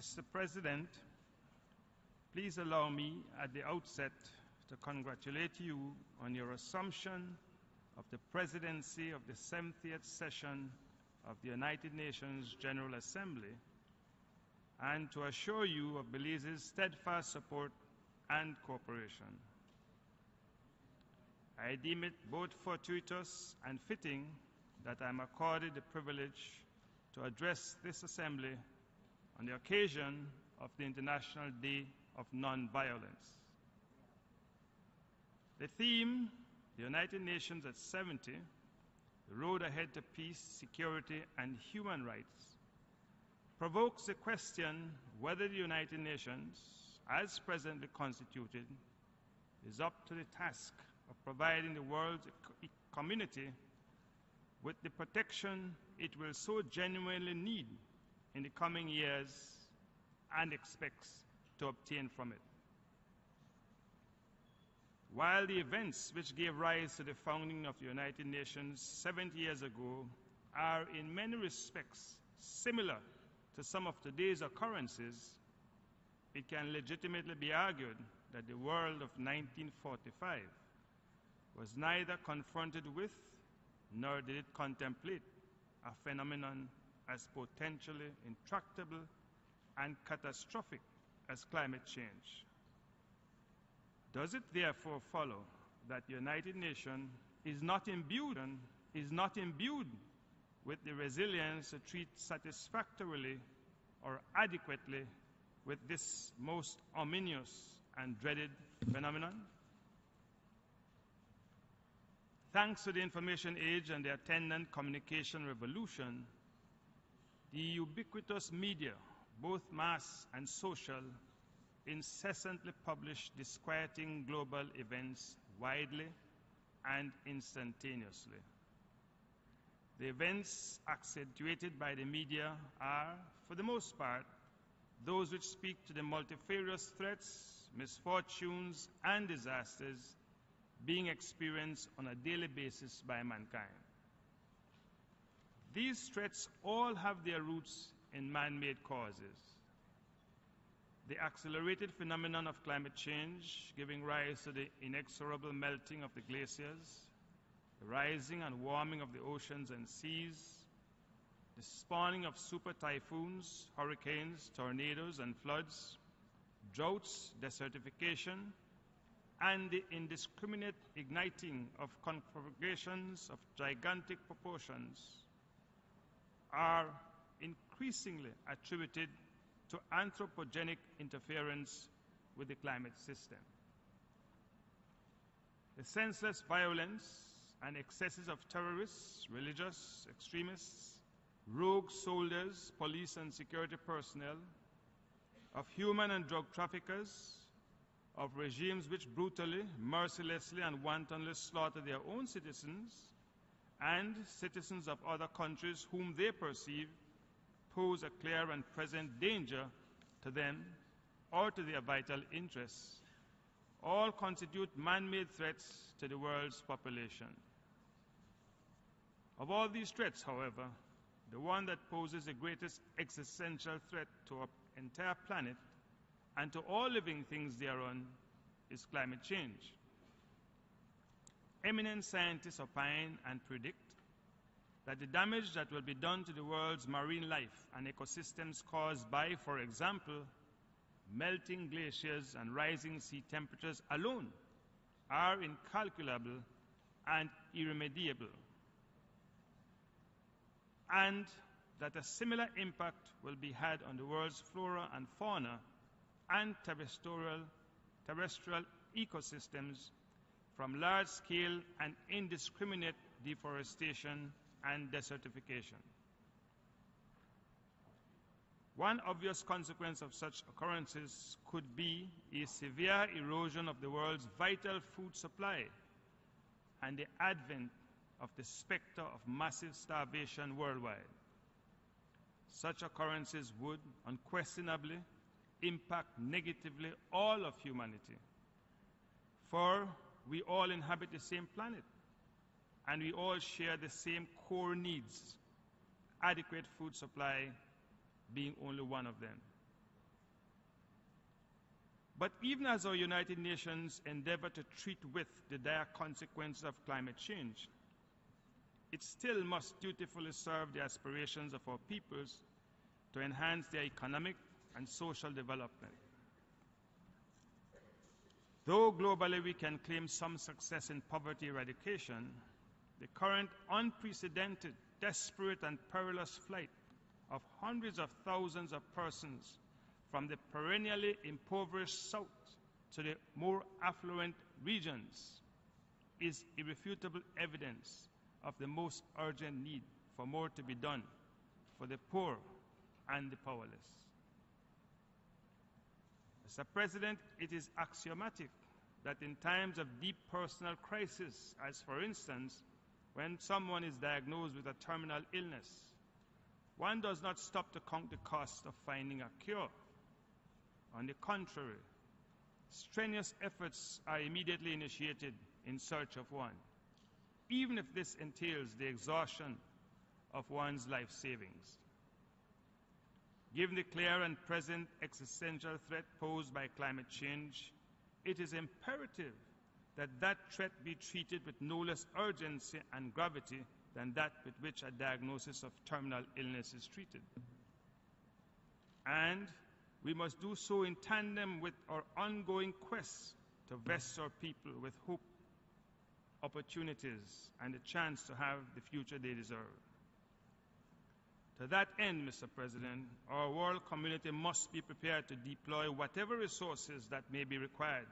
Mr. President, please allow me at the outset to congratulate you on your assumption of the presidency of the 70th session of the United Nations General Assembly and to assure you of Belize's steadfast support and cooperation. I deem it both fortuitous and fitting that I am accorded the privilege to address this Assembly on the occasion of the International Day of Nonviolence. The theme, the United Nations at 70, the road ahead to peace, security, and human rights, provokes the question whether the United Nations, as presently constituted, is up to the task of providing the world's community with the protection it will so genuinely need in the coming years and expects to obtain from it. While the events which gave rise to the founding of the United Nations 70 years ago are in many respects similar to some of today's occurrences, it can legitimately be argued that the world of 1945 was neither confronted with nor did it contemplate a phenomenon as potentially intractable and catastrophic as climate change. Does it therefore follow that the United Nations is not imbued with the resilience to treat satisfactorily or adequately with this most ominous and dreaded phenomenon? Thanks to the information age and the attendant communication revolution, the ubiquitous media, both mass and social, incessantly publish disquieting global events widely and instantaneously. The events accentuated by the media are, for the most part, those which speak to the multifarious threats, misfortunes, and disasters being experienced on a daily basis by mankind. These threats all have their roots in man-made causes. The accelerated phenomenon of climate change, giving rise to the inexorable melting of the glaciers, the rising and warming of the oceans and seas, the spawning of super typhoons, hurricanes, tornadoes, and floods, droughts, desertification, and the indiscriminate igniting of conflagrations of gigantic proportions are increasingly attributed to anthropogenic interference with the climate system. The senseless violence and excesses of terrorists, religious extremists, rogue soldiers, police and security personnel, of human and drug traffickers, of regimes which brutally, mercilessly, and wantonly slaughter their own citizens and citizens of other countries whom they perceive pose a clear and present danger to them or to their vital interests, all constitute man-made threats to the world's population. Of all these threats, however, the one that poses the greatest existential threat to our entire planet and to all living things thereon is climate change. Eminent scientists opine and predict that the damage that will be done to the world's marine life and ecosystems caused by, for example, melting glaciers and rising sea temperatures alone are incalculable and irremediable, and that a similar impact will be had on the world's flora and fauna and terrestrial ecosystems from large-scale and indiscriminate deforestation and desertification. One obvious consequence of such occurrences could be a severe erosion of the world's vital food supply and the advent of the specter of massive starvation worldwide. Such occurrences would unquestionably impact negatively all of humanity, for we all inhabit the same planet and we all share the same core needs, adequate food supply being only one of them. But even as our United Nations endeavor to treat with the dire consequences of climate change, it still must dutifully serve the aspirations of our peoples to enhance their economic and social development. Though globally we can claim some success in poverty eradication, the current unprecedented, desperate, and perilous flight of hundreds of thousands of persons from the perennially impoverished south to the more affluent regions is irrefutable evidence of the most urgent need for more to be done for the poor and the powerless. Mr. President, it is axiomatic that in times of deep personal crisis, as for instance, when someone is diagnosed with a terminal illness, one does not stop to count the cost of finding a cure. On the contrary, strenuous efforts are immediately initiated in search of one, even if this entails the exhaustion of one's life savings. Given the clear and present existential threat posed by climate change, it is imperative that that threat be treated with no less urgency and gravity than that with which a diagnosis of terminal illness is treated. And we must do so in tandem with our ongoing quest to vest our people with hope, opportunities, and a chance to have the future they deserve. To that end, Mr. President, our world community must be prepared to deploy whatever resources that may be required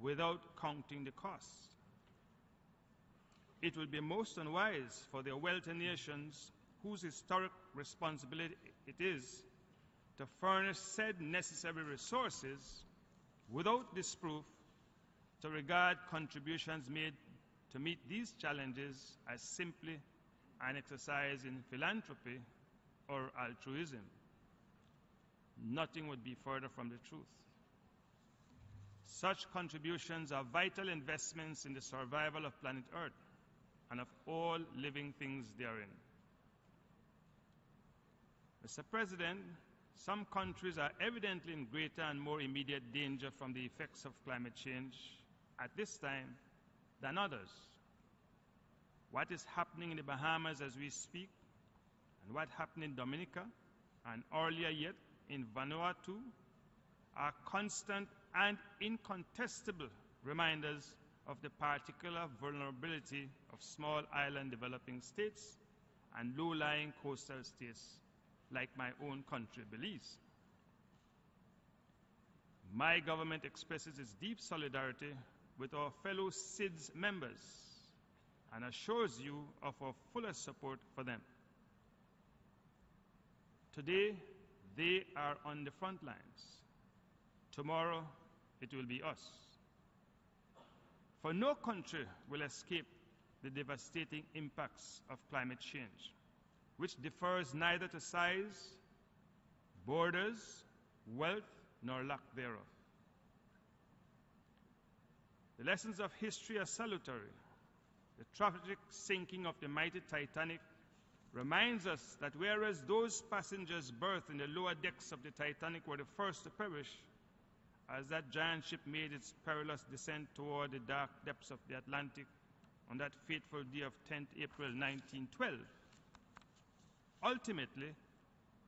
without counting the cost. It will be most unwise for the wealthy nations whose historic responsibility it is to furnish said necessary resources without disproof to regard contributions made to meet these challenges as simply an exercise in philanthropy or altruism. Nothing would be further from the truth. Such contributions are vital investments in the survival of planet Earth and of all living things therein. Mr. President, some countries are evidently in greater and more immediate danger from the effects of climate change at this time than others. What is happening in the Bahamas as we speak, and what happened in Dominica, and earlier yet in Vanuatu, are constant and incontestable reminders of the particular vulnerability of small island developing states and low-lying coastal states like my own country, Belize. My government expresses its deep solidarity with our fellow SIDS members and assures you of our fullest support for them. Today, they are on the front lines. Tomorrow, it will be us. For no country will escape the devastating impacts of climate change, which differs neither to size, borders, wealth, nor lack thereof. The lessons of history are salutary. The tragic sinking of the mighty Titanic reminds us that whereas those passengers berthed in the lower decks of the Titanic were the first to perish, as that giant ship made its perilous descent toward the dark depths of the Atlantic on that fateful day of 10th April 1912, ultimately,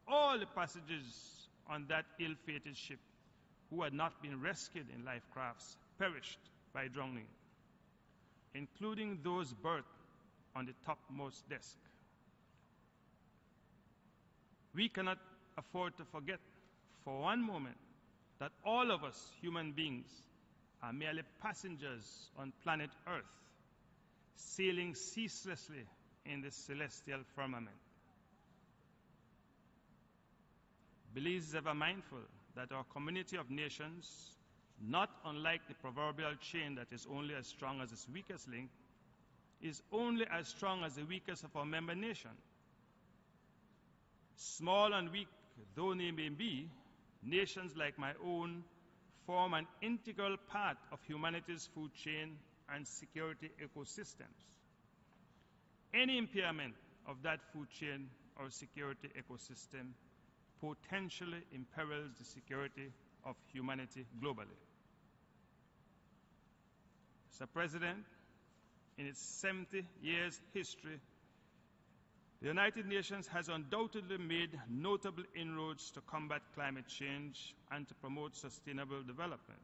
all the passengers on that ill-fated ship who had not been rescued in life crafts perished by drowning, including those berthed on the topmost deck. We cannot afford to forget for one moment that all of us human beings are merely passengers on planet Earth, sailing ceaselessly in the celestial firmament. Belize is ever mindful that our community of nations, not unlike the proverbial chain that is only as strong as its weakest link, is only as strong as the weakest of our member nation. Small and weak though they may be, nations like my own form an integral part of humanity's food chain and security ecosystems. Any impairment of that food chain or security ecosystem potentially imperils the security of humanity globally. Mr. President, in its 70 years history, the United Nations has undoubtedly made notable inroads to combat climate change and to promote sustainable development.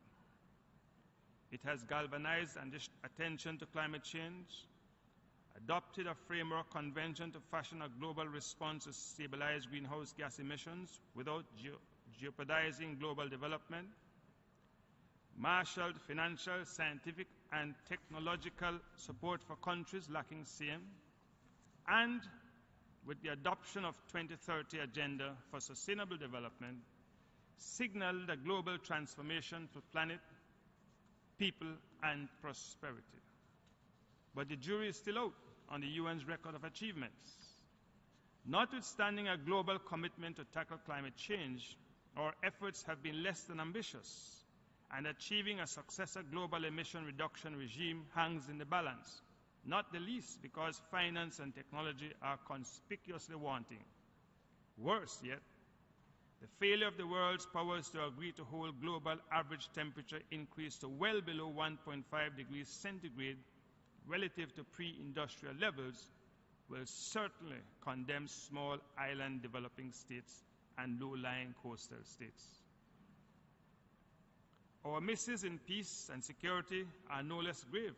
It has galvanized attention to climate change, adopted a framework convention to fashion a global response to stabilize greenhouse gas emissions without jeopardizing global development, marshaled financial, scientific, and technological support for countries lacking same, and with the adoption of 2030 Agenda for Sustainable Development, signaled a global transformation for planet, people, and prosperity. But the jury is still out on the UN's record of achievements. Notwithstanding a global commitment to tackle climate change, our efforts have been less than ambitious, and achieving a successor global emission reduction regime hangs in the balance, not the least because finance and technology are conspicuously wanting. Worse yet, the failure of the world's powers to agree to hold global average temperature increase to well below 1.5 degrees centigrade relative to pre-industrial levels will certainly condemn small island developing states and low-lying coastal states. Our misses in peace and security are no less grave,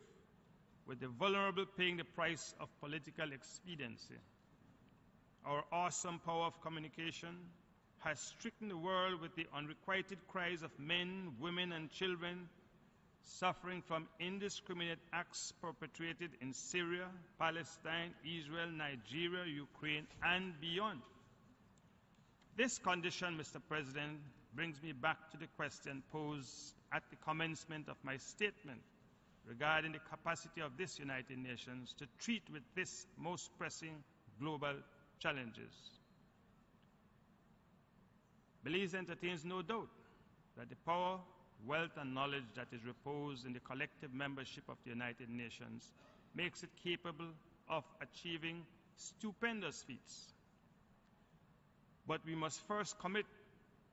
with the vulnerable paying the price of political expediency. Our awesome power of communication has stricken the world with the unrequited cries of men, women, and children suffering from indiscriminate acts perpetrated in Syria, Palestine, Israel, Nigeria, Ukraine, and beyond. This condition, Mr. President, brings me back to the question posed at the commencement of my statement regarding the capacity of this United Nations to treat with this most pressing global challenges. Belize entertains no doubt that the power, wealth, and knowledge that is reposed in the collective membership of the United Nations makes it capable of achieving stupendous feats. But we must first commit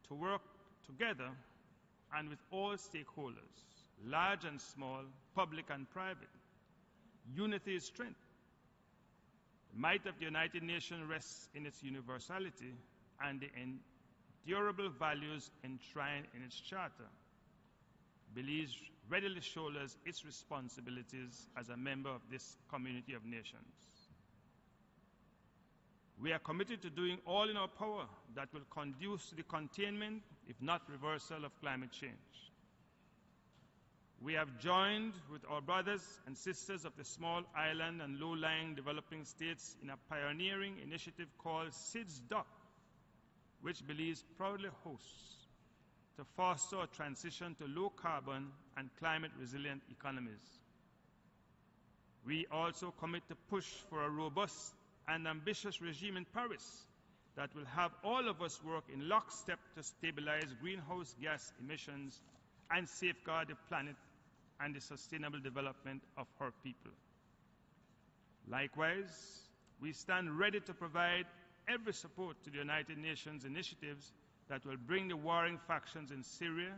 to work together and with all stakeholders, large and small, public and private. Unity is strength. The might of the United Nations rests in its universality and the endurable values enshrined in its charter. Belize readily shoulders its responsibilities as a member of this community of nations. We are committed to doing all in our power that will conduce to the containment, if not reversal, of climate change. We have joined with our brothers and sisters of the small island and low-lying developing states in a pioneering initiative called SIDS DOC, which Belize proudly hosts, to foster a transition to low-carbon and climate-resilient economies. We also commit to push for a robust and ambitious regime in Paris that will have all of us work in lockstep to stabilize greenhouse gas emissions and safeguard the planet and the sustainable development of her people. Likewise, we stand ready to provide every support to the United Nations initiatives that will bring the warring factions in Syria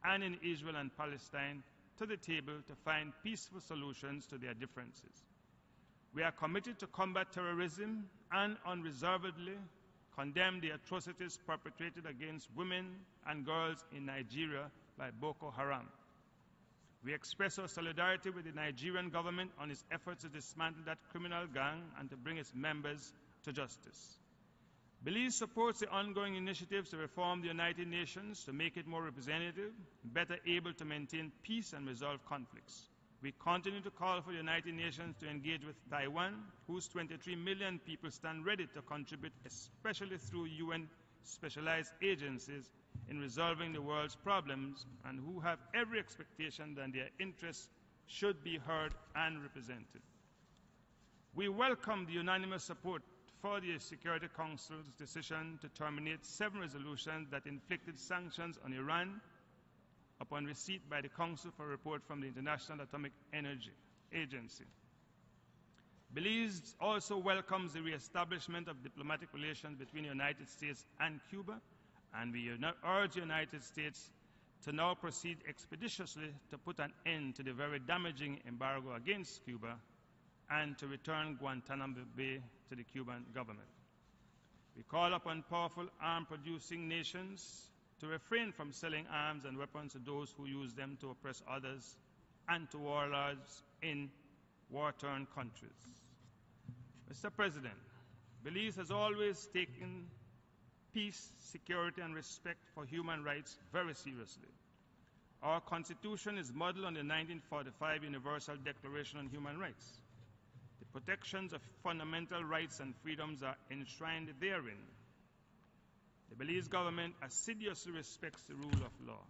and in Israel and Palestine to the table to find peaceful solutions to their differences. We are committed to combat terrorism and unreservedly condemn the atrocities perpetrated against women and girls in Nigeria by Boko Haram. We express our solidarity with the Nigerian government on its efforts to dismantle that criminal gang and to bring its members to justice. Belize supports the ongoing initiatives to reform the United Nations to make it more representative, better able to maintain peace and resolve conflicts. We continue to call for the United Nations to engage with Taiwan, whose 23 million people stand ready to contribute, especially through UN specialized agencies, in resolving the world's problems, and who have every expectation that their interests should be heard and represented. We welcome the unanimous support for the Security Council's decision to terminate 7 resolutions that inflicted sanctions on Iran upon receipt by the Council for a report from the International Atomic Energy Agency. Belize also welcomes the reestablishment of diplomatic relations between the United States and Cuba, and we urge the United States to now proceed expeditiously to put an end to the very damaging embargo against Cuba and to return Guantanamo Bay to the Cuban government. We call upon powerful arm-producing nations to refrain from selling arms and weapons to those who use them to oppress others and to warlords in war-torn countries. Mr. President, Belize has always taken peace, security, and respect for human rights very seriously. Our Constitution is modeled on the 1945 Universal Declaration on Human Rights. The protections of fundamental rights and freedoms are enshrined therein. The Belize government assiduously respects the rule of law.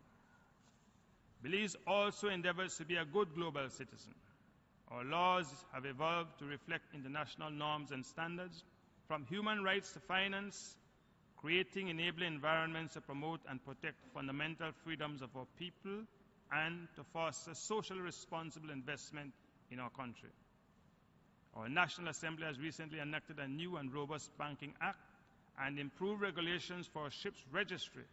Belize also endeavors to be a good global citizen. Our laws have evolved to reflect international norms and standards, from human rights to finance, creating enabling environments to promote and protect fundamental freedoms of our people and to foster socially responsible investment in our country. Our National Assembly has recently enacted a new and robust Banking Act and improved regulations for our ships registry,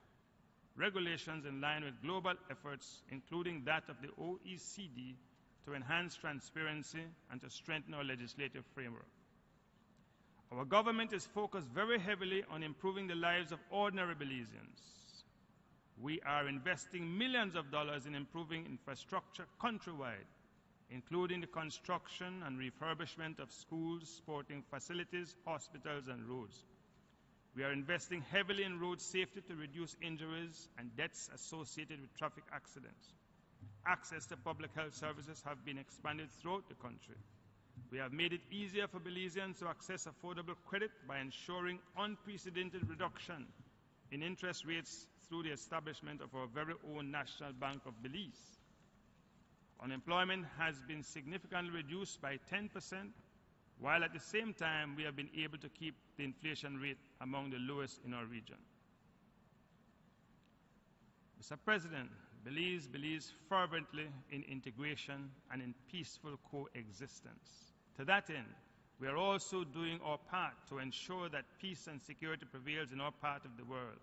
regulations in line with global efforts, including that of the OECD, to enhance transparency and to strengthen our legislative framework. Our government is focused very heavily on improving the lives of ordinary Belizeans. We are investing millions of dollars in improving infrastructure countrywide, including the construction and refurbishment of schools, sporting facilities, hospitals, and roads. We are investing heavily in road safety to reduce injuries and deaths associated with traffic accidents. Access to public health services have been expanded throughout the country. We have made it easier for Belizeans to access affordable credit by ensuring unprecedented reduction in interest rates through the establishment of our very own National Bank of Belize. Unemployment has been significantly reduced by 10%, while at the same time we have been able to keep the inflation rate among the lowest in our region. Mr. President, Belize believes fervently in integration and in peaceful coexistence. To that end, we are also doing our part to ensure that peace and security prevails in our part of the world.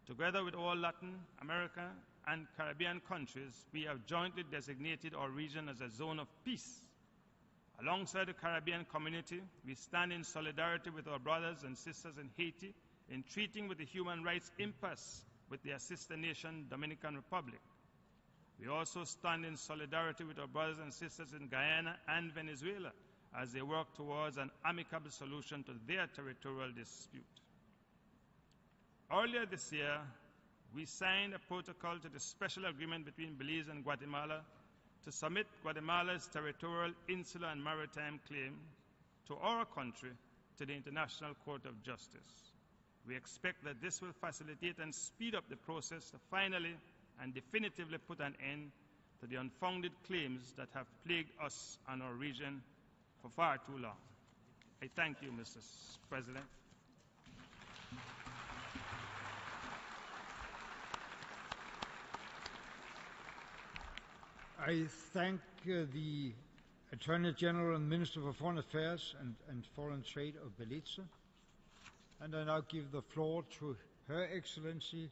Together with all Latin America and Caribbean countries, we have jointly designated our region as a zone of peace. Alongside the Caribbean community, we stand in solidarity with our brothers and sisters in Haiti in treating with the human rights impasse with the sister nation Dominican Republic. We also stand in solidarity with our brothers and sisters in Guyana and Venezuela as they work towards an amicable solution to their territorial dispute. Earlier this year, we signed a protocol to the special agreement between Belize and Guatemala to submit Guatemala's territorial, insular, and maritime claim to our country to the International Court of Justice. We expect that this will facilitate and speed up the process to finally and definitively put an end to the unfounded claims that have plagued us and our region for far too long. I thank you, Mr. President. I thank the Attorney General and Minister for Foreign Affairs and Foreign Trade of Belize. And I now give the floor to Her Excellency